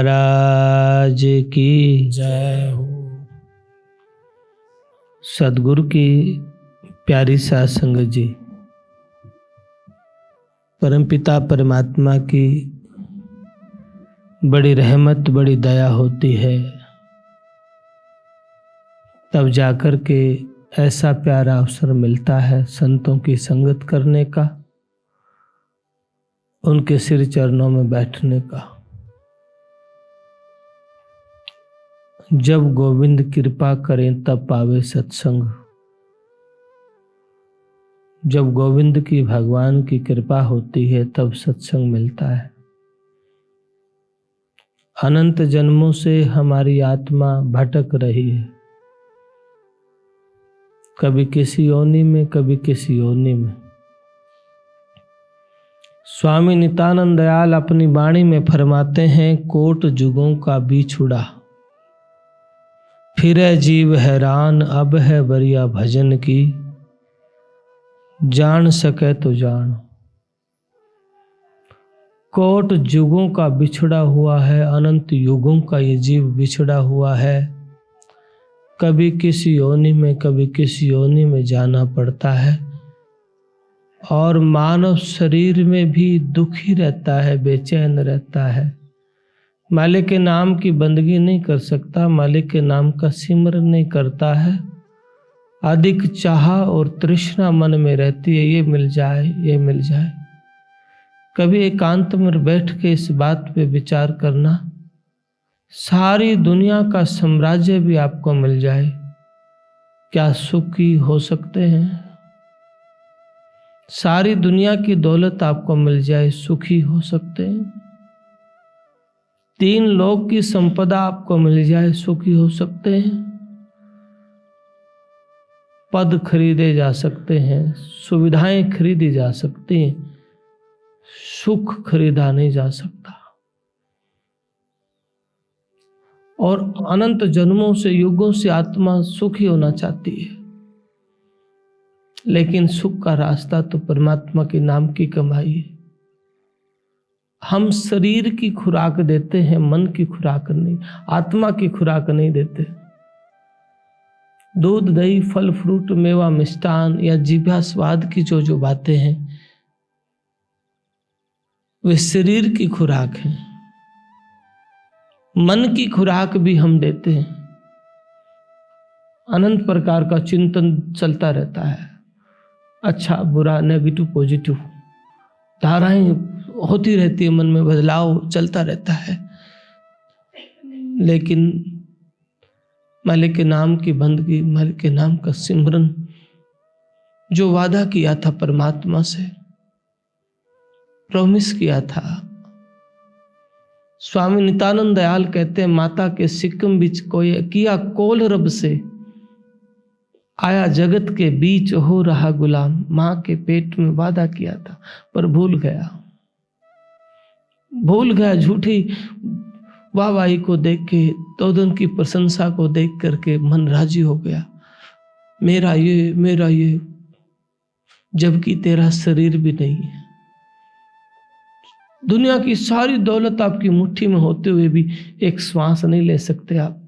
महाराज की जय हो। सदगुरु की प्यारी साध संगत जी, परमपिता परमात्मा की बड़ी रहमत बड़ी दया होती है, तब जाकर के ऐसा प्यारा अवसर मिलता है संतों की संगत करने का, उनके सिर चरणों में बैठने का। जब गोविंद कृपा करें तब पावे सत्संग। जब गोविंद की भगवान की कृपा होती है तब सत्संग मिलता है। अनंत जन्मों से हमारी आत्मा भटक रही है, कभी किसी योनि में कभी किसी योनि में। स्वामी नित्यानंद दयाल अपनी वाणी में फरमाते हैं, कोट जुगों का बिछुड़ा फिरे जीव हैरान, अब है बरिया भजन की, जान सके तो जान। कोट युगों का बिछड़ा हुआ है, अनंत युगों का ये जीव बिछड़ा हुआ है। कभी किसी योनि में कभी किसी योनि में जाना पड़ता है, और मानव शरीर में भी दुखी रहता है, बेचैन रहता है। मालिक के नाम की बंदगी नहीं कर सकता, मालिक के नाम का सिमरन नहीं करता है। अधिक चाह और तृष्णा मन में रहती है, ये मिल जाए ये मिल जाए। कभी एकांत में बैठ के इस बात पे विचार करना, सारी दुनिया का साम्राज्य भी आपको मिल जाए, क्या सुखी हो सकते हैं? सारी दुनिया की दौलत आपको मिल जाए, सुखी हो सकते हैं? 3 लोक की संपदा आपको मिल जाए, सुखी हो सकते हैं? पद खरीदे जा सकते हैं, सुविधाएं खरीदी जा सकती हैं, सुख खरीदा नहीं जा सकता। और अनंत जन्मों से युगों से आत्मा सुखी होना चाहती है, लेकिन सुख का रास्ता तो परमात्मा के नाम की कमाई है। हम शरीर की खुराक देते हैं, मन की खुराक नहीं, आत्मा की खुराक नहीं देते। दूध दही फल फ्रूट मेवा मिष्टान या जीभा स्वाद की जो बातें हैं, वे शरीर की खुराक हैं। मन की खुराक भी हम देते हैं। अनंत प्रकार का चिंतन चलता रहता है, अच्छा बुरा नेगेटिव पॉजिटिव धाराएं होती रहती है, मन में बदलाव चलता रहता है। लेकिन मालिक के नाम की बंदगी, मालिक के नाम का सिमरन, जो वादा किया था परमात्मा से, प्रॉमिस किया था। स्वामी नित्यानंद दयाल कहते हैं, माता के सिक्कम बीच कोई किया कोल रब से, आया जगत के बीच हो रहा गुलाम। मां के पेट में वादा किया था पर भूल गया, झूठी वाहवाही को देख के, तोदन की प्रशंसा को देख करके मन राजी हो गया, मेरा ये, जबकि तेरा शरीर भी नहीं है। दुनिया की सारी दौलत आपकी मुट्ठी में होते हुए भी एक श्वास नहीं ले सकते आप,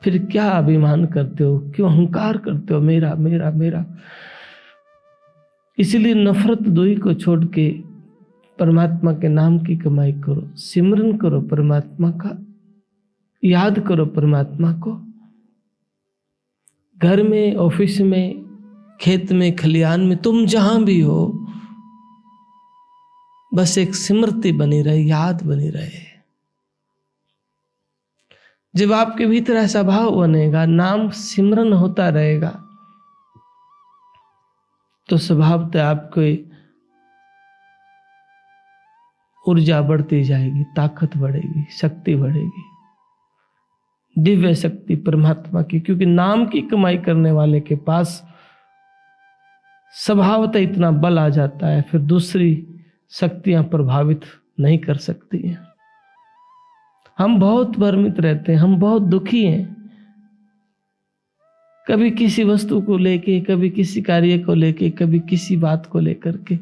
फिर क्या अभिमान करते हो, क्यों अहंकार करते हो, मेरा मेरा मेरा। इसलिए नफरत दोई को छोड़ के परमात्मा के नाम की कमाई करो, सिमरन करो परमात्मा का, याद करो परमात्मा को। घर में, ऑफिस में, खेत में, खलियान में, तुम जहां भी हो, बस एक स्मृति बनी रहे, याद बनी रहे। जब आपके भीतर ऐसा भाव बनेगा, नाम सिमरन होता रहेगा, तो स्वभावतः आपको ऊर्जा बढ़ती जाएगी, ताकत बढ़ेगी, शक्ति बढ़ेगी, दिव्य शक्ति परमात्मा की। क्योंकि नाम की कमाई करने वाले के पास स्वभावतः इतना बल आ जाता है, फिर दूसरी शक्तियां प्रभावित नहीं कर सकती हैं। हम बहुत भ्रमित रहते हैं, हम बहुत दुखी हैं, कभी किसी वस्तु को लेके, कभी किसी कार्य को लेके, कभी किसी बात को लेकर के।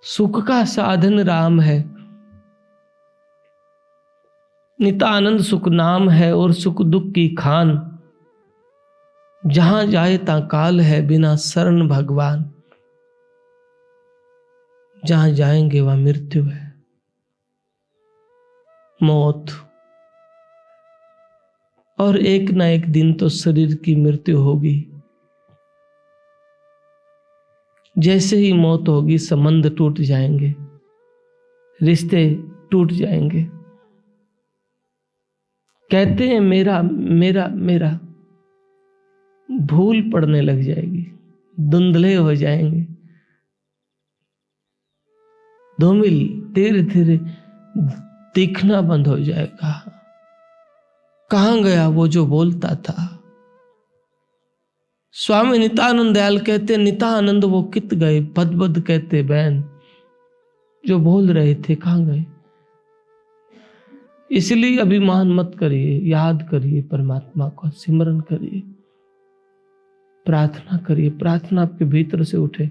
सुख का साधन राम है, नितानंद सुख नाम है और सुख दुख की खान, जहां जाए ता काल है बिना शरण भगवान। जहां जाएंगे वहां मृत्यु है, मौत, और एक ना एक दिन तो शरीर की मृत्यु होगी। जैसे ही मौत होगी संबंध टूट जाएंगे, रिश्ते टूट जाएंगे। कहते हैं मेरा मेरा मेरा, भूल पड़ने लग जाएगी, धुंधले हो जाएंगे, धूमिल धीरे धीरे दिखना बंद हो जाएगा। कहां गया वो जो बोलता था? स्वामी नित्यानंद दयाल कहते नित्यानंद वो कित गए, बद कहते बैन, जो बोल रहे थे कहां गए? इसलिए अभिमान मत करिए, याद करिए परमात्मा को, सिमरन करिए, प्रार्थना करिए, प्रार्थना आपके भीतर से उठे।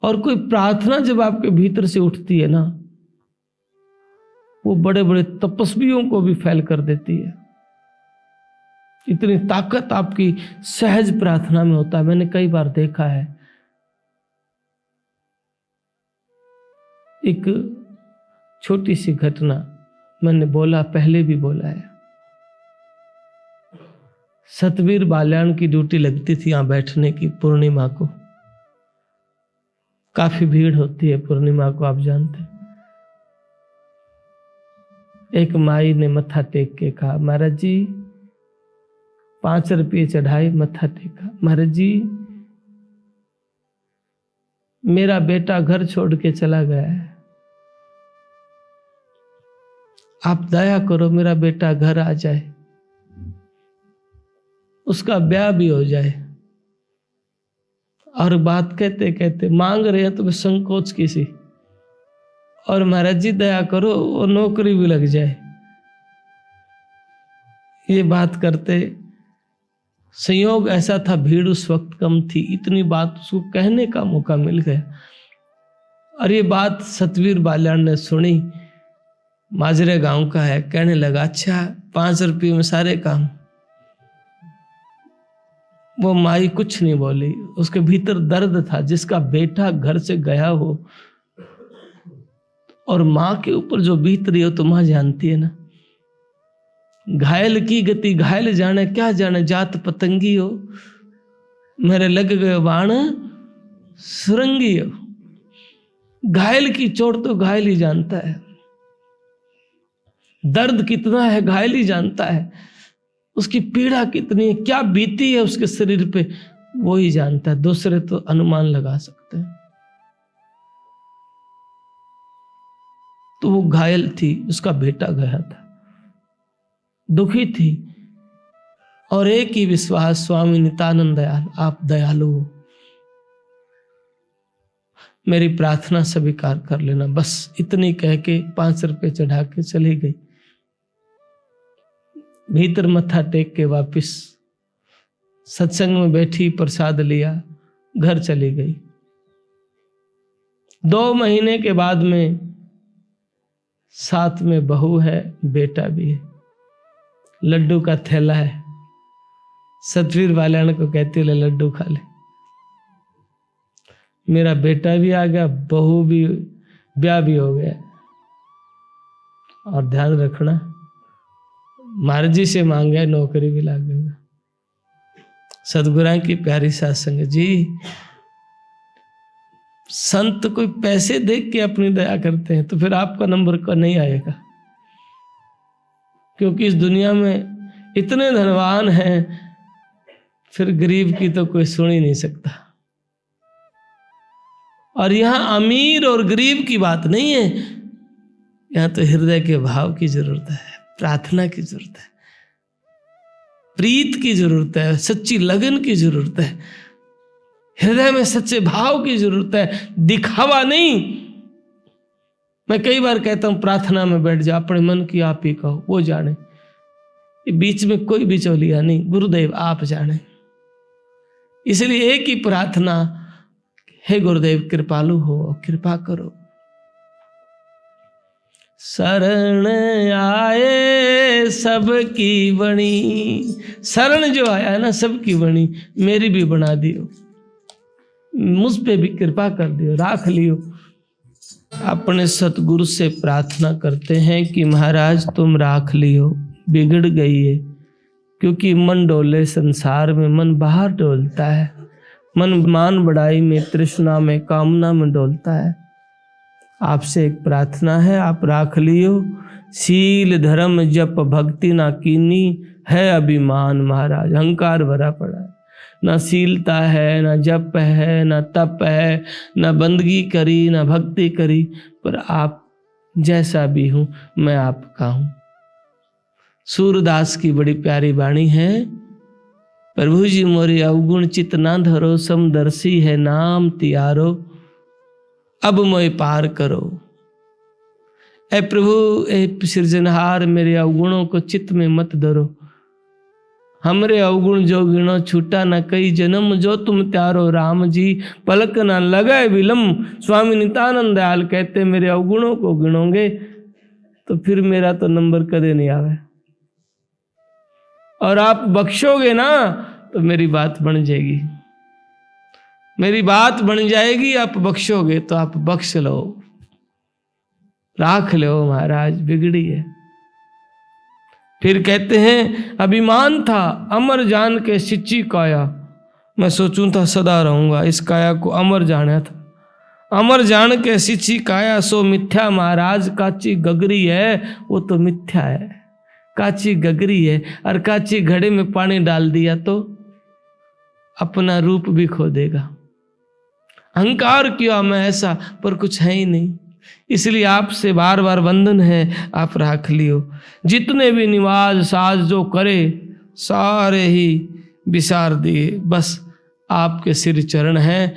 और कोई प्रार्थना जब आपके भीतर से उठती है ना, वो बड़े बड़े तपस्वियों को भी फैल कर देती है। इतनी ताकत आपकी सहज प्रार्थना में होता है। मैंने कई बार देखा है। एक छोटी सी घटना मैंने बोला, पहले भी बोला है। सतवीर बाल्याण की ड्यूटी लगती थी यहां बैठने की, पूर्णिमा को। काफी भीड़ होती है पूर्णिमा को, आप जानते हैं। एक माई ने मत्था टेक के कहा, महाराज जी 5 रुपये चढ़ाए, मत्था टेका। महाराज जी मेरा बेटा घर छोड़ के चला गया है, आप दया करो मेरा बेटा घर आ जाए, उसका ब्याह भी हो जाए। और बात कहते कहते मांग रहे हैं तो मैं संकोच की सी, और महाराज जी दया करो वो नौकरी भी लग जाए। ये बात करते संयोग ऐसा था, भीड़ उस वक्त कम थी, इतनी बात उसको कहने का मौका मिल गया। और ये बात सतवीर बाल्याण ने सुनी, माजरे गांव का है, कहने लगा अच्छा 5 रुपये में सारे काम। वो माई कुछ नहीं बोली, उसके भीतर दर्द था। जिसका बेटा घर से गया हो और मां के ऊपर जो बीत रही हो तो मां जानती है ना। घायल की गति घायल जाने, क्या जाने जात पतंगी हो, मेरे लग गए बाण सुरंगी हो। घायल की चोट तो घायल ही जानता है, दर्द कितना है घायल ही जानता है, उसकी पीड़ा कितनी है, क्या बीती है उसके शरीर पे वो ही जानता है। दूसरे तो अनुमान लगा सकते हैं। तो वो घायल थी, उसका बेटा गया था, दुखी थी, और एक ही विश्वास, स्वामी नित्यानंद दयाल आप दयालु हो, मेरी प्रार्थना स्वीकार कर लेना। बस इतनी कह के 5 रुपये चढ़ा के चली गई। भीतर मत्था टेक के वापिस सत्संग में बैठी, प्रसाद लिया, घर चली गई। 2 महीने के बाद में साथ में बहू है, बेटा भी है, लड्डू का थैला है। सतवीर बाल्याण को कहती ले लड्डू खा ले। मेरा बेटा भी आ गया, बहू भी, ब्याह भी हो गया। और ध्यान रखना, महाराज जी से मांगे नौकरी भी लगेगा। सतगुरां की प्यारी सत्संग जी, संत कोई पैसे देख के अपनी दया करते हैं तो फिर आपका नंबर का नहीं आएगा, क्योंकि इस दुनिया में इतने धनवान हैं, फिर गरीब की तो कोई सुन ही नहीं सकता। और यहां अमीर और गरीब की बात नहीं है, यहां तो हृदय के भाव की जरूरत है, प्रार्थना की जरूरत है, प्रीत की जरूरत है, सच्ची लगन की जरूरत है, हृदय में सच्चे भाव की जरूरत है, दिखावा नहीं। मैं कई बार कहता हूं प्रार्थना में बैठ जा, अपने मन की आप ही कहो, वो जाने। ये बीच में कोई बिचौलिया नहीं, गुरुदेव आप जाने। इसलिए एक ही प्रार्थना, हे गुरुदेव कृपालु हो, कृपा करो। शरण आए सबकी बनी। शरण जो आया ना सबकी बनी, मेरी भी बना दियो, मुझ पे भी कृपा कर दियो, राख लियो। अपने सतगुरु से प्रार्थना करते हैं कि महाराज तुम राख लियो, बिगड़ गई है। क्योंकि मन डोले संसार में, मन बाहर डोलता है, मन मान बढ़ाई में, तृष्णा में, कामना में डोलता है। आपसे एक प्रार्थना है, आप राख लियो। शील धर्म जप भक्ति ना कीनी, है अभिमान महाराज, अहंकार भरा पड़ा है। ना शीलता है, ना जप है, ना तप है, ना बंदगी करी, ना भक्ति करी, पर आप जैसा भी हूं मैं आपका हूं। सूरदास की बड़ी प्यारी वाणी है, प्रभु जी मोरे अवगुण चित ना धरो, समदर्शी है नाम तियारो, अब मोए पार करो। ऐ प्रभु, ऐ सृजनहार, मेरे अवगुणों को चित्त में मत धरो। हमरे अवगुण जो गिनो, छूटा न कई जन्म, जो तुम त्यारो राम जी, पलक न लगे विलम। स्वामी नित्यानंद दयाल कहते, मेरे अवगुणों को गिनोगे तो फिर मेरा तो नंबर कदे नहीं आवे, और आप बख्शोगे ना तो मेरी बात बन जाएगी, मेरी बात बन जाएगी। आप बख्शोगे तो आप बख्श लो, राख लो महाराज, बिगड़ी है। फिर कहते हैं, अभिमान था अमर जान के सिच्ची काया, मैं सोचूं था सदा रहूंगा, इस काया को अमर जाना था। अमर जान के सिच्ची काया, सो मिथ्या महाराज, काची गगरी है वो तो मिथ्या है, काची गगरी है। और काची घड़े में पानी डाल दिया तो अपना रूप भी खो देगा। अहंकार किया मैं ऐसा, पर कुछ है ही नहीं। इसलिए आपसे बार बार वंदन है, आप राख लियो। जितने भी निवाज साज जो करे, सारे ही विसार दिए, बस आपके सिर चरण है।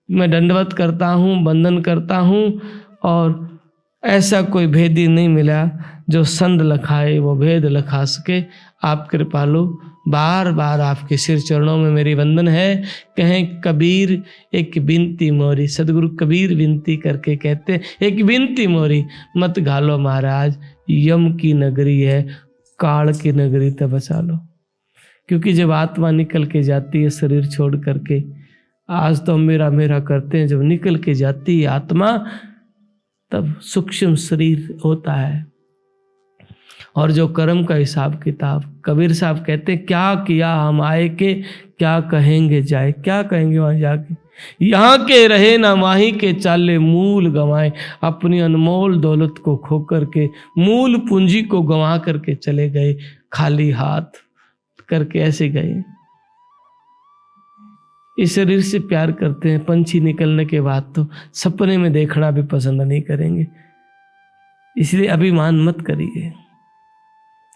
मैं दंडवत करता हूँ, वंदन करता हूँ, और ऐसा कोई भेदी नहीं मिला जो संद लखाए वो भेद लखा सके। आप कृपालु, बार बार आपके सिर चरणों में मेरी वंदन है। कहें कबीर एक बिनती मोरी, सदगुरु कबीर विनती करके कहते, एक बिनती मोरी, मत घालो महाराज, यम की नगरी है, काल की नगरी तो बचा लो। क्योंकि जब आत्मा निकल के जाती है शरीर छोड़ करके, आज तो मेरा मेरा करते हैं, जब निकल के जाती है आत्मा तब सूक्ष्म शरीर होता है, और जो कर्म का हिसाब किताब, कबीर साहब कहते, क्या किया हम आए के, क्या कहेंगे जाए। क्या कहेंगे वहां जाके, यहाँ के रहे ना वहीं के चाले, मूल गंवाए, अपनी अनमोल दौलत को खो करके, मूल पूंजी को गंवा करके चले गए, खाली हाथ करके ऐसे गए। इस शरीर से प्यार करते हैं, पंछी निकलने के बाद तो सपने में देखना भी पसंद नहीं करेंगे। इसलिए अभिमान मत करिए,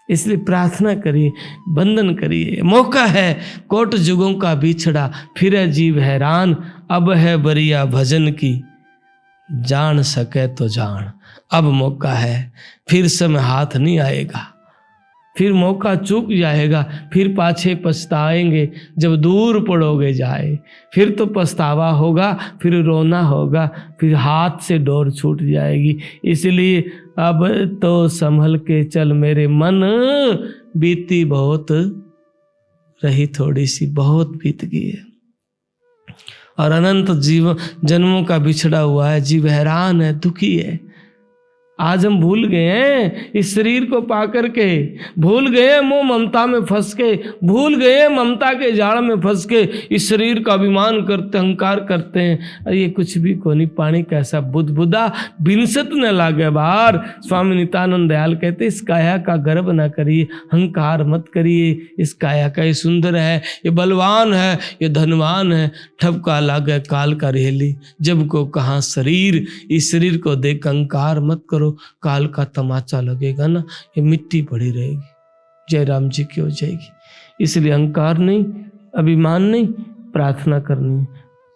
इसलिए प्रार्थना करिए, वंदन करिए। मौका है कोट जुगों का बिछड़ा, फिर जीव हैरान, अब है बरिया भजन की, जान सके तो जान। अब मौका है, फिर समय हाथ नहीं आएगा, फिर मौका चूक जाएगा, फिर पाछे पछताएंगे जब दूर पड़ोगे जाए। फिर तो पछतावा होगा, फिर रोना होगा, फिर हाथ से डोर छूट जाएगी। इसलिए अब तो संभल के चल मेरे मन, बीती बहुत रही थोड़ी सी, बहुत बीत गई है, और अनंत जीव जन्मों का बिछड़ा हुआ है, जीव हैरान है, दुखी है। आज हम भूल गए हैं इस शरीर को पा करके, भूल गए मोह ममता में फंस के, भूल गए ममता के जाल में फंस के, इस शरीर का अभिमान करते, अहंकार करते हैं। ये कुछ भी को नहीं, पानी कैसा बुदबुदा बिनसत न लागे बाहर। स्वामी नित्यानंद दयाल कहते, इस काया का गर्व न करिए, अहंकार मत करिए। इस काया का ये सुंदर है, ये बलवान है, ये धनवान है, ठपका लागे काल का रेली, जब को कहाँ शरीर। इस शरीर को देख अहंकार मत करो, काल का तमाचा लगेगा ना, ये मिट्टी पड़ी रहेगी, जय राम जी की हो जाएगी। इसलिए अहंकार नहीं, अभिमान नहीं, प्रार्थना करनी है,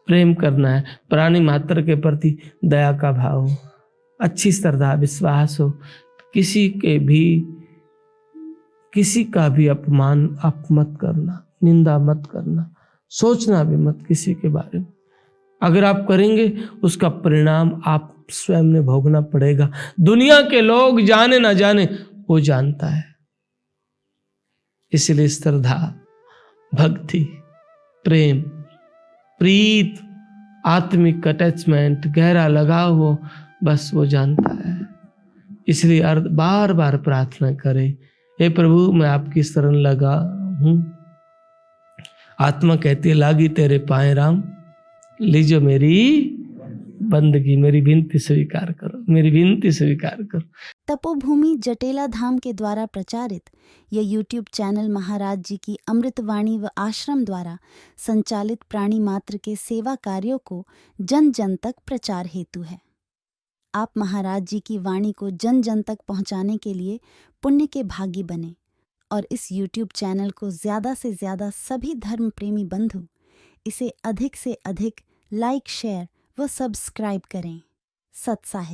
प्रेम करना है, प्राणी मात्र के प्रति दया का भाव हो, अच्छी श्रद्धा विश्वास हो, किसी का भी अपमान आप मत करना, निंदा मत करना, सोचना भी मत किसी के बारे में। अगर आप करेंगे उसका परिणाम आप स्वयं ने भोगना पड़ेगा। दुनिया के लोग जाने ना जाने, वो जानता है। इसलिए श्रद्धा, भक्ति, प्रेम, प्रीत, आत्मिक अटैचमेंट, गहरा लगाव हो, बस वो जानता है। इसलिए बार बार प्रार्थना करें, हे प्रभु मैं आपकी शरण लगा हूं। आत्मा कहती है लागी तेरे पाए राम, लीजिए मेरी बंदगी, मेरी विनती स्वीकार करो, मेरी विनती स्वीकार करो। तपोभूमि जटेला धाम के द्वारा प्रचारित यह यूट्यूब चैनल महाराज जी की अमृतवाणी व आश्रम द्वारा संचालित प्राणी मात्र के सेवा कार्यों को जन जन तक प्रचार हेतु है। आप महाराज जी की वाणी को जन जन तक पहुंचाने के लिए पुण्य के भागी बने और इस यूट्यूब चैनल को ज़्यादा से ज़्यादा सभी धर्म प्रेमी बंधु इसे अधिक से अधिक लाइक, शेयर व सब्सक्राइब करें। सत्साहित।